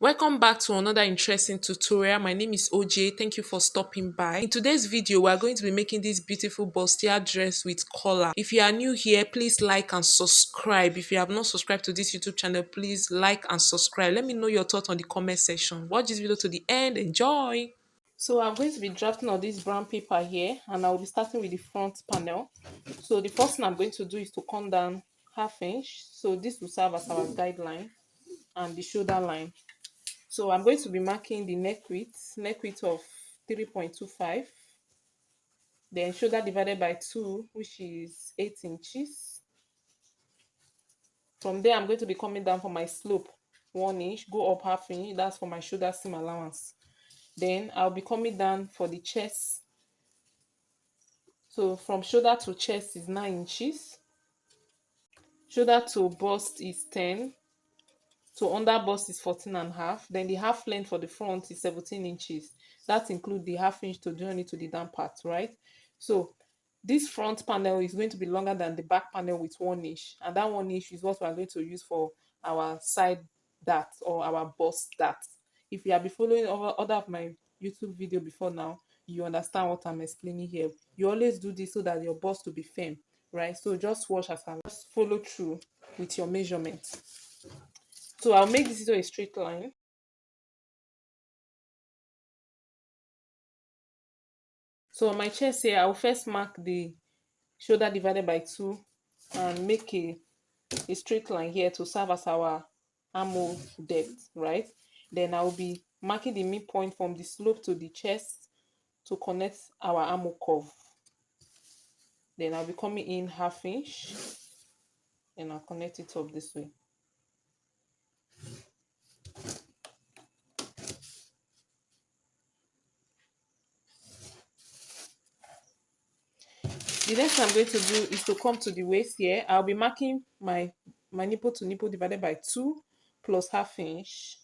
Welcome back to another interesting tutorial. My name is OJ. Thank you for stopping by. In today's video, we are going to be making this beautiful bustier dress with collar. If you are new here, please like and subscribe. If you have not subscribed to this YouTube channel, please like and subscribe. Let me know your thoughts on the comment section. Watch this video to the end. Enjoy! So I'm going to be drafting on this brown paper here, and I will be starting with the front panel. So the first thing I'm going to do is to come down ½ inch. So this will serve as our guideline and the shoulder line. So I'm going to be marking the neck width of 3.25, then shoulder divided by 2, which is 8 inches. From there, I'm going to be coming down for my slope 1 inch, go up ½ inch, that's for my shoulder seam allowance. Then I'll be coming down for the chest. So from shoulder to chest is 9 inches, shoulder to bust is 10, to under bust is 14.5. Then the half length for the front is 17 inches. That includes the ½ inch to join it to the down part, right? So this front panel is going to be longer than the back panel with 1 inch, and that 1 inch is what we are going to use for our side dart or our bust dart. If you have been following other of my YouTube video before now, you understand what I'm explaining here. You always do this so that your bust will be firm, right? So just watch as I just follow through with your measurements. So I'll make this into a straight line. So on my chest here, I'll first mark the shoulder divided by 2 and make a straight line here to serve as our armhole depth, right? Then I'll be marking the midpoint from the slope to the chest to connect our armhole curve. Then I'll be coming in ½ inch and I'll connect it up this way. The next thing I'm going to do is to come to the waist here. I'll be marking my nipple to nipple divided by 2 plus ½ inch.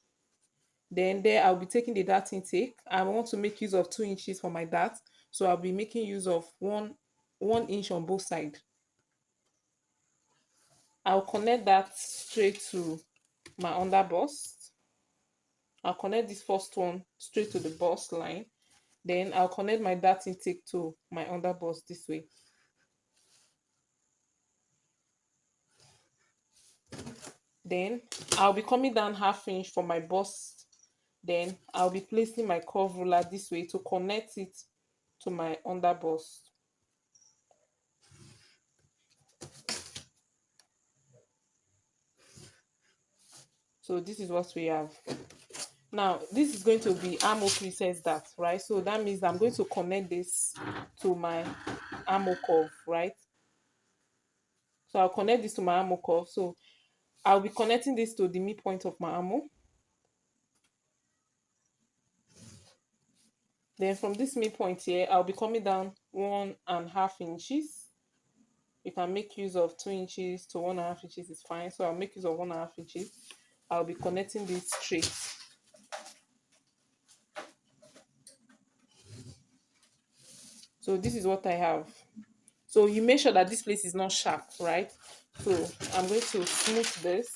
Then there I'll be taking the dart intake. I want to make use of 2 inches for my dart, so I'll be making use of one inch on both sides. I'll connect that straight to my under bust. I'll connect this first one straight to the bust line. Then I'll connect my dart intake to my under bust this way. Then I'll be coming down ½ inch for my bust. Then I'll be placing my curve ruler this way to connect it to my under bust. So this is what we have. Now this is going to be armhole princess dart, right? So that means I'm going to connect this to my armhole curve, right? So I'll connect this to my armhole curve. So I'll be connecting this to the midpoint of my armhole. Then from this midpoint here, I'll be coming down 1.5 inches. You can make use of 2 inches to 1.5 inches is fine. So I'll make use of 1.5 inches. I'll be connecting this straight. So this is what I have. So you make sure that this place is not sharp, right? So I'm going to smooth this.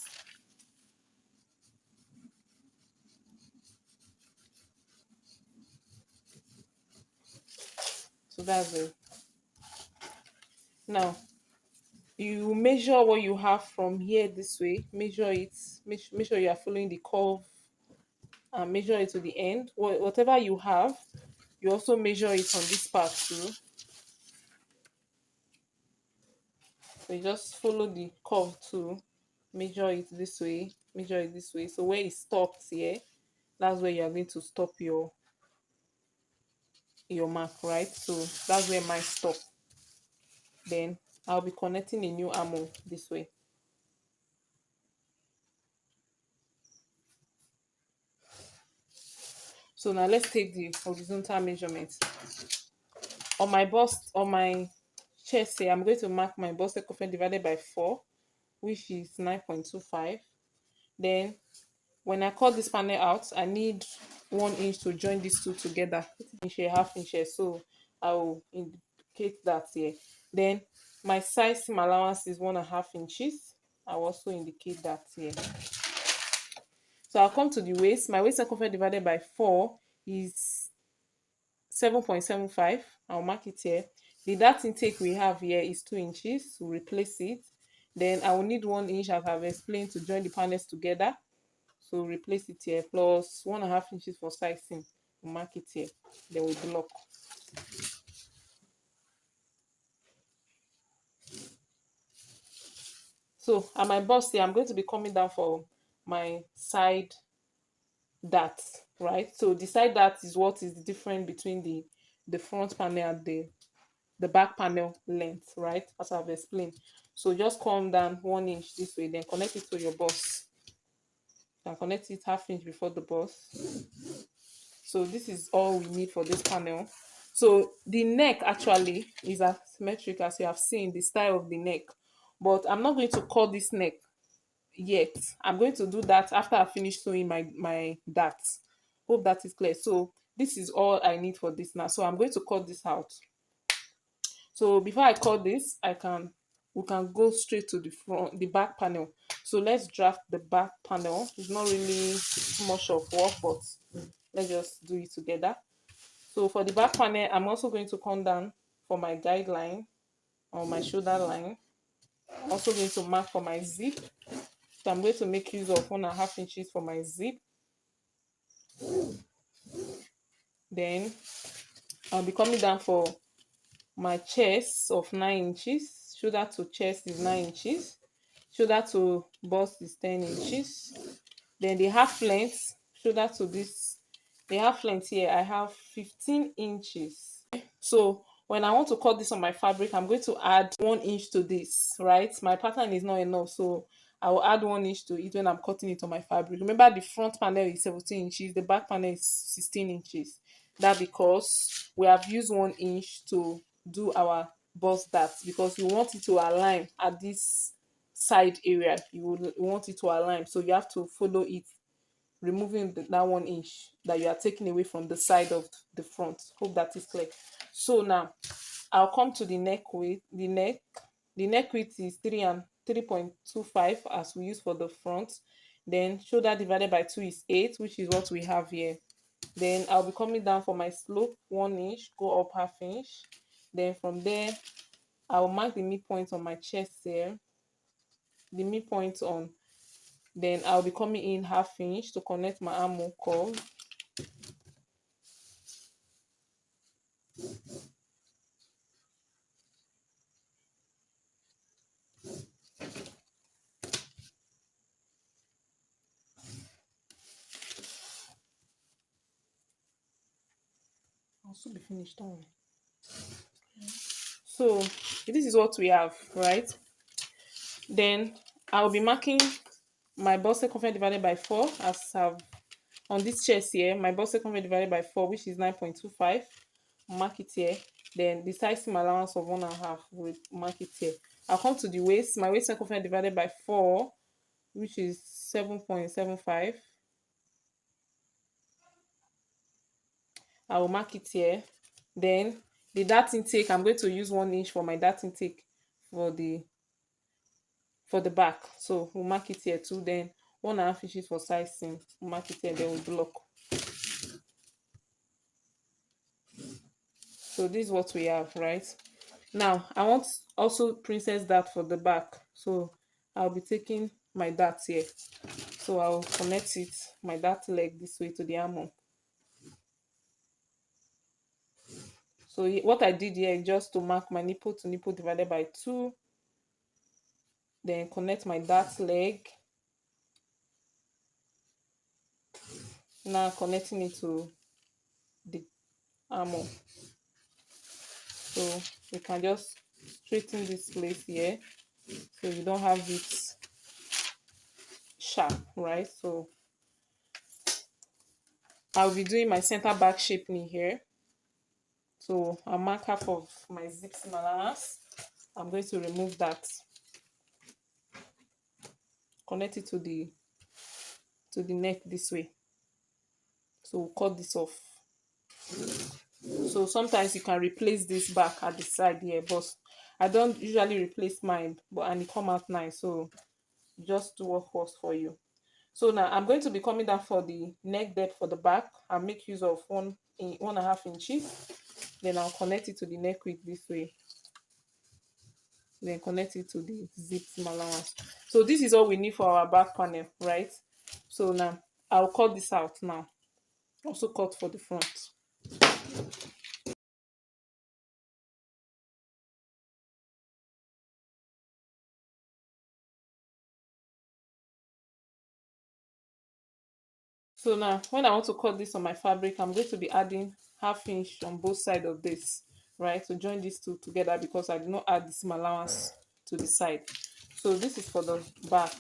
So that's it. Now you measure what you have from here this way. Measure it. Make sure you are following the curve and measure it to the end. Whatever you have, you also measure it on this part too. So you just follow the curve too. Measure it this way. Measure it this way. So where it stops here, that's where you are going to stop your mark, right? So that's where mine stop. Then I'll be connecting a new armhole this way. So now let's take the horizontal measurement. On my bust, on my chest here, I'm going to mark my bust circumference divided by 4, which is 9.25. Then when I cut this panel out, I need 1 inch to join these two together. Inch here, ½ inch here. So I will indicate that here. Then my size seam allowance is 1.5 inches. I will also indicate that here. So I'll come to the waist. My waist circumference divided by 4 is 7.75. I'll mark it here. The dart intake we have here is 2 inches. We'll replace it. Then I will need 1 inch, as I've explained, to join the panels together. So replace it here, plus 1.5 inches for sizing. We'll mark it here. Then we'll block. So at my bust here, I'm going to be coming down for my side dart, right? So the side dart is what is the difference between the front panel and the back panel length, right? As I've explained. So just come down 1 inch this way, then connect it to your bust. You can connect it 1/2 inch before the bust. So this is all we need for this panel. So the neck actually is asymmetric, as you have seen the style of the neck, but I'm not going to cut this neck yet. I'm going to do that after I finish sewing my darts. Hope that is clear. So this is all I need for this now. So I'm going to cut this out. So before I cut this, we can go straight to the back panel. So let's draft the back panel. It's not really too much of work, but let's just do it together. So for the back panel, I'm also going to come down for my guideline or my shoulder line. I'm also going to mark for my zip. So I'm going to make use of 1.5 inches for my zip. Then I'll be coming down for my chest of 9 inches. Shoulder to chest is 9 inches. Shoulder to bust is 10 inches. Then the half length, shoulder to this, the half length here, I have 15 inches. So when I want to cut this on my fabric, I'm going to add 1 inch to this, right? My pattern is not enough, so I will add 1 inch to it when I'm cutting it on my fabric. Remember, the front panel is 17 inches, the back panel is 16 inches. That because we have used 1 inch to do our bust dart, because we want it to align at this side area. You want it to align, so you have to follow it, removing that 1 inch that you are taking away from the side of the front. Hope that is clear. So now I'll come to the neck width. The neck width is 3.25 as we use for the front. Then shoulder divided by 2 is 8, which is what we have here. Then I'll be coming down for my slope 1 inch, go up 1/2 inch. Then from there I'll mark the midpoint on my chest here, the midpoint on. Then I'll be coming in 1/2 inch to connect my armhole curve. I'll soon be finished, don't worry. So this is what we have, right? Then I'll be marking my bust circumference divided by 4, as I've on this chest here. My bust circumference divided by 4, which is 9.25. Mark it here. Then the size seam allowance of 1.5, we'll mark it here. I'll come to the waist. My waist circumference divided by 4, which is 7.75. I will mark it here. Then the dart intake, I'm going to use 1 inch for my dart intake for the back. So we'll mark it here too. Then 1.5 inches for sizing. We'll mark it here, then we'll block. So this is what we have, right? Now I want also princess dart for the back. So I'll be taking my dart here. So I'll connect it, my dart leg, this way to the armhole. So what I did here is just to mark my nipple to nipple divided by 2. Then connect my dart leg. Now connecting it to the armhole. So you can just straighten this place here, so you don't have it sharp, right? So I'll be doing my center back shape knee here. So I'll mark half of my zip seam allowance. I'm going to remove that, connect it to the neck this way. So we'll cut this off. So sometimes you can replace this back at the side here, but I don't usually replace mine, and it come out nice. So just do what works for you. So now I'm going to be coming down for the neck depth for the back and make use of 1.5 inches. Then I'll connect it to the neck width this way. Then connect it to the zipped allowance. So this is all we need for our back panel, right? So now I'll cut this out now. Also cut for the front. So now when I want to cut this on my fabric, I'm going to be adding 1/2 inch on both sides of this, right, to join these two together, because I did not add the seam allowance to the side. So this is for the back.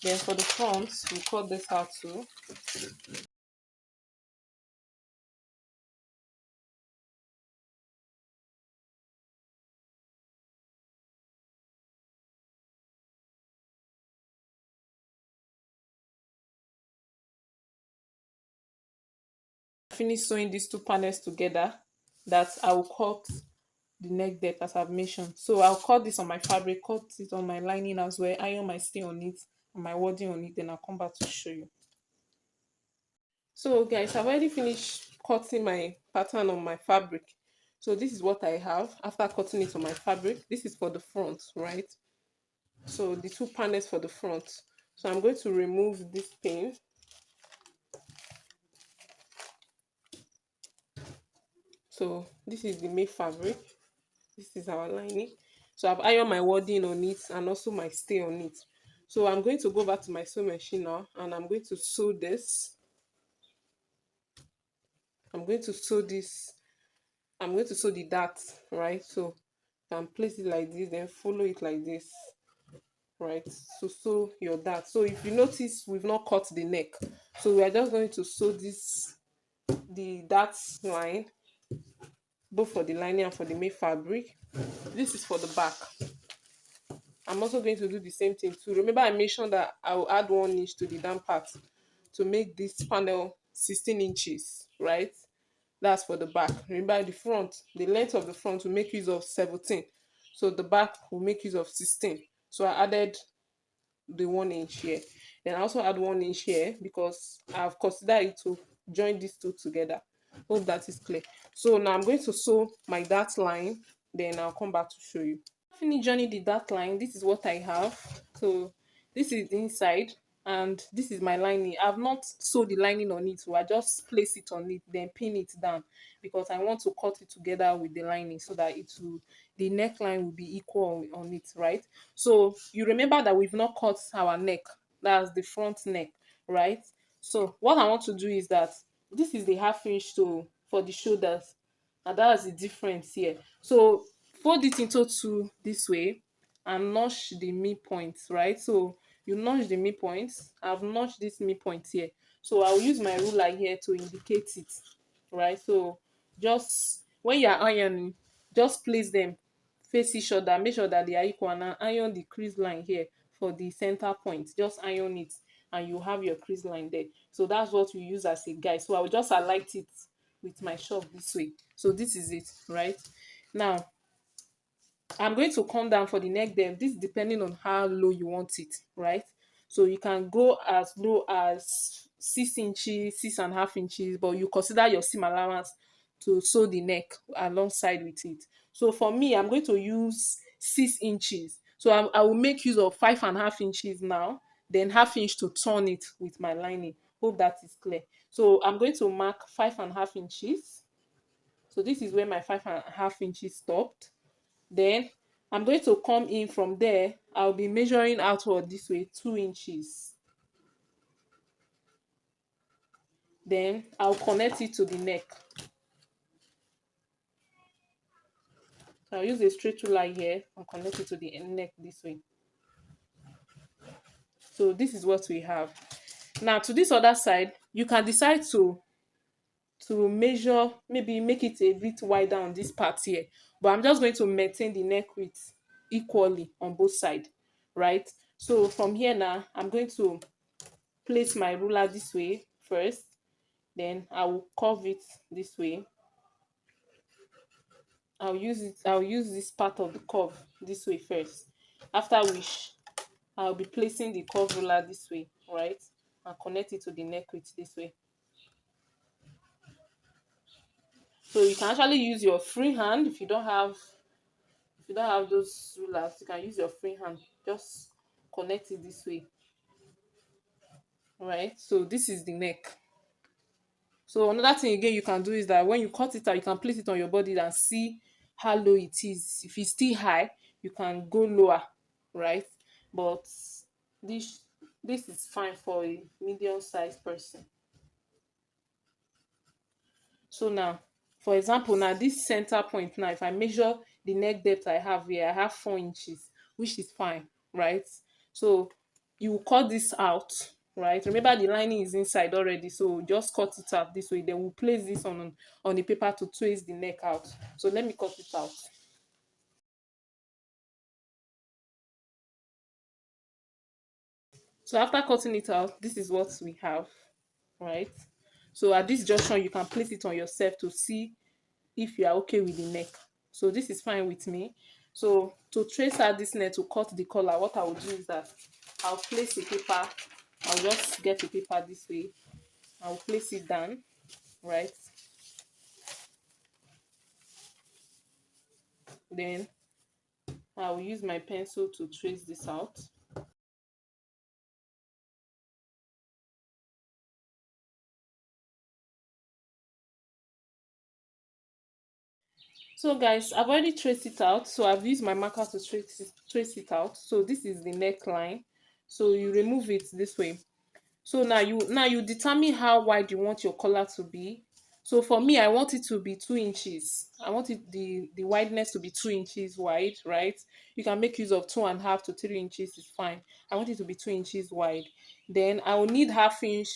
Then for the front, we cut this out too. Finish sewing these two panels together, that I will cut the neck depth as I've mentioned. So I'll cut this on my fabric, cut it on my lining as well, iron my stay on it and my wording on it, then I'll come back to show you. So guys, I've already finished cutting my pattern on my fabric. So this is what I have after cutting it on my fabric. This is for the front, right? So the two panels for the front. So I'm going to remove this pin. So this is the main fabric. This is our lining. So I've ironed my wording on it and also my stay on it. So I'm going to go back to my sewing machine now and I'm going to sew this. I'm going to sew this. I'm going to sew the dart, right? So you can place it like this, then follow it like this, right? So sew your dart. So if you notice, we've not cut the neck. So we are just going to sew the dart line, both for the lining and for the main fabric. This is for the back. I'm also going to do the same thing too. Remember I mentioned that I will add 1 inch to the down part to make this panel 16 inches, right? That's for the back. Remember the front, the length of the front will make use of 17. So the back will make use of 16. So I added the 1 inch here. Then I also add 1 inch here because I've considered it to join these two together. Hope that is clear. So now I'm going to sew my dart line, then I'll come back to show you. Finish joining the dart line. This is what I have. So this is the inside and this is my lining. I've not sewed the lining on it, so I just place it on it, then pin it down because I want to cut it together with the lining so that the neckline will be equal on it, right? So you remember that we've not cut our neck. That's the front neck, right? So what I want to do is that this is the 1/2 inch for the shoulders, and that's the difference here. So fold it into two this way and notch the midpoint, right? So you notch the midpoint. I've notched this midpoint here, so I'll use my ruler here to indicate it, right? So just when you're ironing, just place them face each other, make sure that they are equal, and iron the crease line here for the center point. Just iron it and you have your crease line there. So that's what we use as a guide. So I will just alight it with my chalk this way. So this is it, right? Now I'm going to come down for the neck depth. This depending on how low you want it, right? So you can go as low as 6 inches, 6.5 inches, but you consider your seam allowance to sew the neck alongside with it. So for me, I'm going to use 6 inches. So I will make use of 5.5 inches now, then 1/2 inch to turn it with my lining. Hope that is clear. So I'm going to mark 5.5 inches. So this is where my 5.5 inches stopped. Then I'm going to come in from there. I'll be measuring outward this way, 2 inches. Then I'll connect it to the neck. So I'll use a straight ruler here and connect it to the neck this way. So this is what we have. Now to this other side, you can decide to measure, maybe make it a bit wider on this part here, but I'm just going to maintain the neck width equally on both sides, right? So from here now, I'm going to place my ruler this way first, then I will curve it this way. I'll use this part of the curve this way first, after which I'll be placing the curve ruler this way, right? and connect it to the neck with this way. So you can actually use your free hand if you don't have those rulers. You can use your free hand. Just connect it this way. All right. So this is the neck. So another thing again you can do is that when you cut it out, you can place it on your body and see how low it is. If it's still high, you can go lower, right? But this this is fine for a medium-sized person. So now, for example, now this center point now, if I measure the neck depth I have here, I have 4 inches, which is fine, right? So you will cut this out, right? Remember the lining is inside already, so just cut it out this way. Then we'll place this on the paper to twist the neck out. So let me cut it out. So after cutting it out, this is what we have, right? So at this junction, you can place it on yourself to see if you are okay with the neck. So this is fine with me. So to trace out this neck to cut the collar, what I will do is that I'll place a paper. I'll just get a paper this way. I'll place it down, right? Then I will use my pencil to trace this out. So guys, I've already traced it out. So I've used my marker to trace it out. So this is the neckline. So you remove it this way. So now you determine how wide you want your collar to be. So for me, I want it to be 2 inches. I want it the wideness to be 2 inches wide, right? You can make use of 2.5 to 3 inches is fine. I want it to be 2 inches wide. Then I will need half inch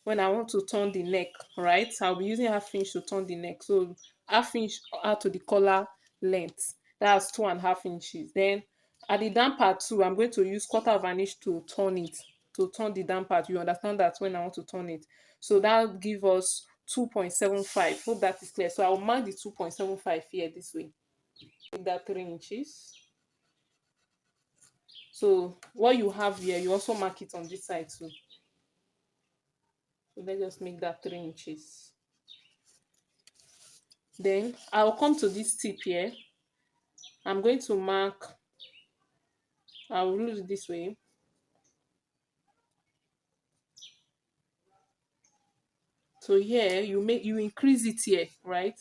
when I want to turn the neck, right? I'll be using half inch to turn the neck. So half inch out to the collar length. That's 2.5 inches. Then at the down part too, I'm going to use quarter of an inch to turn it, to turn the down part. You understand that when I want to turn it. So that give us 2.75. Hope that is clear. So I'll mark the 2.75 here this way. Make that 3 inches. So what you have here, you also mark it on this side too. So let's just make that 3 inches. Then I'll come to this tip here. I'm going to mark, I'll do it this way. So here you increase it here, right?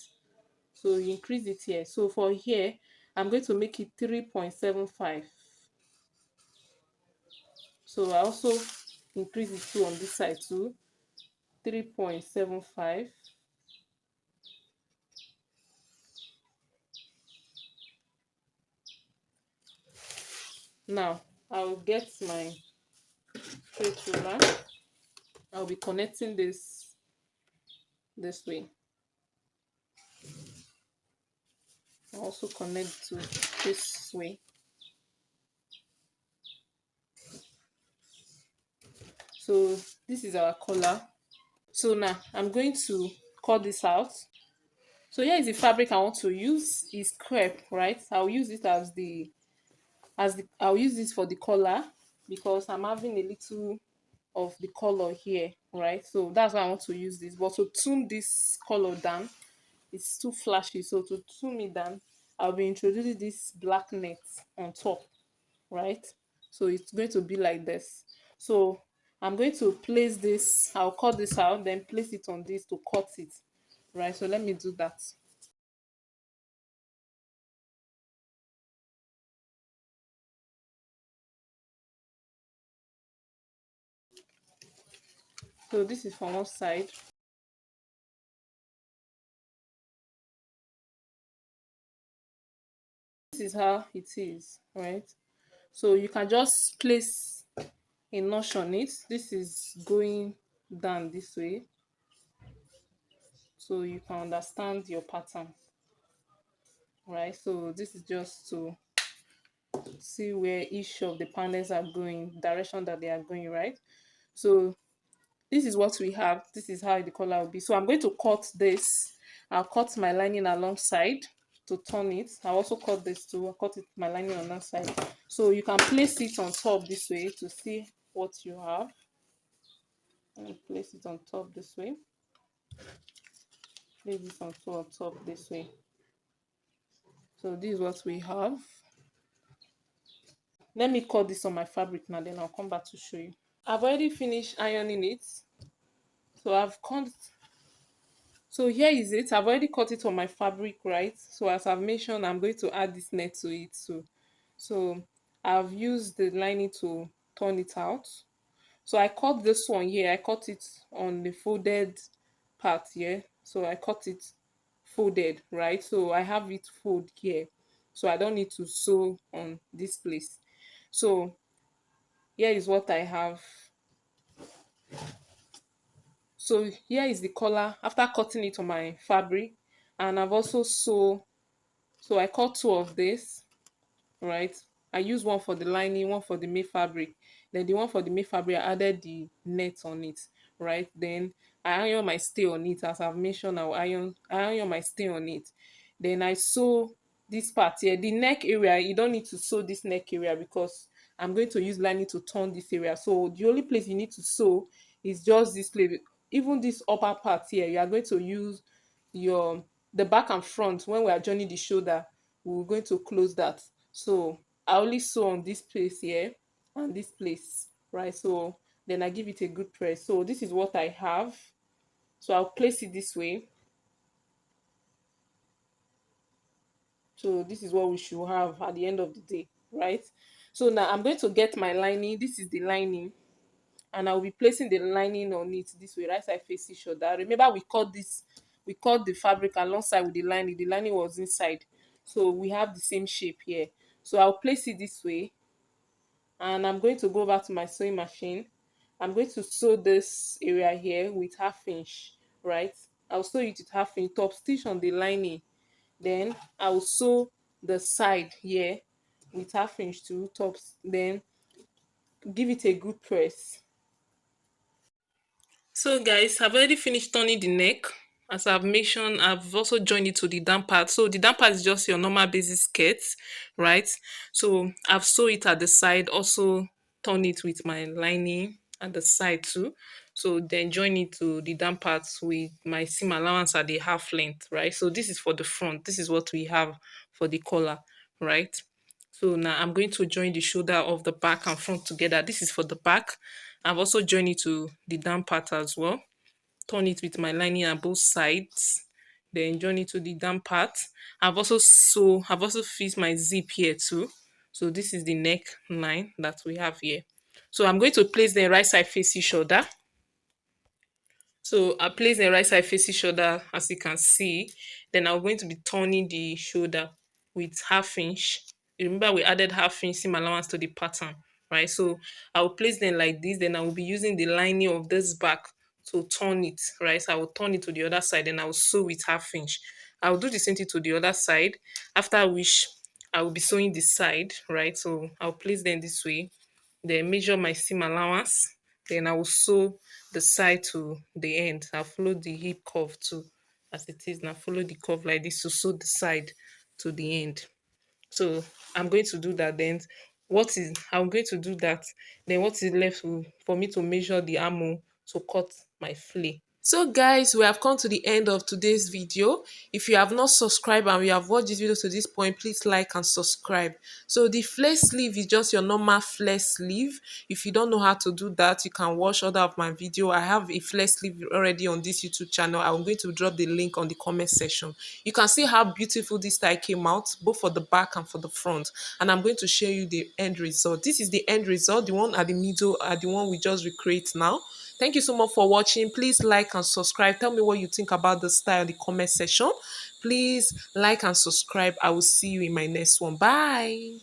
So you increase it here. So for here, I'm going to make it 3.75. So I also increase it too on this side too. 3.75. Now I'll get my straight ruler. I'll be connecting this way. I'll also connect to this way. So this is our collar. So now I'm going to cut this out. So here is the fabric I want to use. Is crepe, right? I'll use it I'll use this for the collar because I'm having a little of the color here, right? So that's why I want to use this. But to tune this color down, it's too flashy. So to tune it down, I'll be introducing this black net on top, right? So it's going to be like this. So I'm going to place this, I'll cut this out, then place it on this to cut it, right? So let me do that. So this is from one side. This is how it is, right? So you can just place a notch on it. This is going down this way, so you can understand your pattern, right? So this is just to see where each of the panels are going, direction that they are going, right? So this is what we have. This is how the collar will be. So I'm going to cut this. I'll cut my lining alongside to turn it. I'll also cut this too. I'll cut it my lining on that side. So you can place it on top this way to see what you have. And place it on top this way. Place this on top this way. So this is what we have. Let me cut this on my fabric now, then I'll come back to show you. I've already finished ironing it. So I've cut. So here is it. I've already cut it on my fabric, right? So as I've mentioned, I'm going to add this net to it too. So I've used the lining to turn it out. So I cut this one here. I cut it on the folded part here. So I cut it folded, right? So I have it fold here. So I don't need to sew on this place. So here is what I have. So here is the collar after cutting it on my fabric, and I've also sew. So I cut two of this, right? I use one for the lining, one for the main fabric. Then the one for the main fabric, I added the net on it, right? Then I iron my stay on it. As I've mentioned, I iron my stay on it. Then I sew this part here. The neck area, you don't need to sew this neck area because I'm going to use lining to turn this area. So the only place you need to sew is just this place. Even this upper part here, you are going to use your the back and front. When we are joining the shoulder, we're going to close that. So I only sew on this place here and this place, right? So then I give it a good press. So this is what I have. So I'll place it this way. So this is what we should have at the end of the day, right? So now I'm going to get my lining. This is the lining, and I'll be placing the lining on it this way, right side face each other. Remember, we cut the fabric alongside with the lining. The lining was inside, so we have the same shape here. So I'll place it this way, and I'm going to go back to my sewing machine. I'm going to sew this area here with half inch, right? I'll sew it with half inch top stitch on the lining. Then I'll sew the side here with half inch to tops. Then give it a good press. So guys, I've already finished turning the neck. As I've mentioned, I've also joined it to the down part. So the down part is just your normal basic skirt, right? So I've sewed it at the side, also turn it with my lining at the side too. So then join it to the down parts with my seam allowance at the half length, right? So this is for the front. This is what we have for the collar, right? So now I'm going to join the shoulder of the back and front together. This is for the back. I've also joined it to the down part as well. Turn it with my lining on both sides. Then join it to the down part. I've also fixed my zip here too. So this is the neck line that we have here. So I'm going to place the right side face each other. So I place the right side facing shoulder as you can see. Then I'm going to be turning the shoulder with half inch. Remember we added half inch seam allowance to the pattern, right? So I will place them like this. Then I will be using the lining of this back to turn it, right? So I will turn it to the other side and I will sew with half inch. I will do the same thing to the other side. After which I will be sewing the side, right? So I'll place them this way. Then measure my seam allowance. Then I will sew the side to the end. I'll follow the hip curve too as it is now. Follow the curve like this to sew the side to the end. So I'm going to do that. Then I'm going to do that. Then what is left for me to measure the armhole to cut my flay. So guys, we have come to the end of today's video. If you have not subscribed and you have watched this video to this point, please like and subscribe. So the flare sleeve is just your normal flare sleeve. If you don't know how to do that, you can watch other of my video. I have a flare sleeve already on this YouTube channel. I'm going to drop the link on the comment section. You can see how beautiful this style came out, both for the back and for the front. And I'm going to show you the end result. This is the end result. The one at the middle are the one we just recreate now. Thank you so much for watching. Please like and subscribe. Tell me what you think about the style in the comment section. Please like and subscribe. I will see you in my next one. Bye.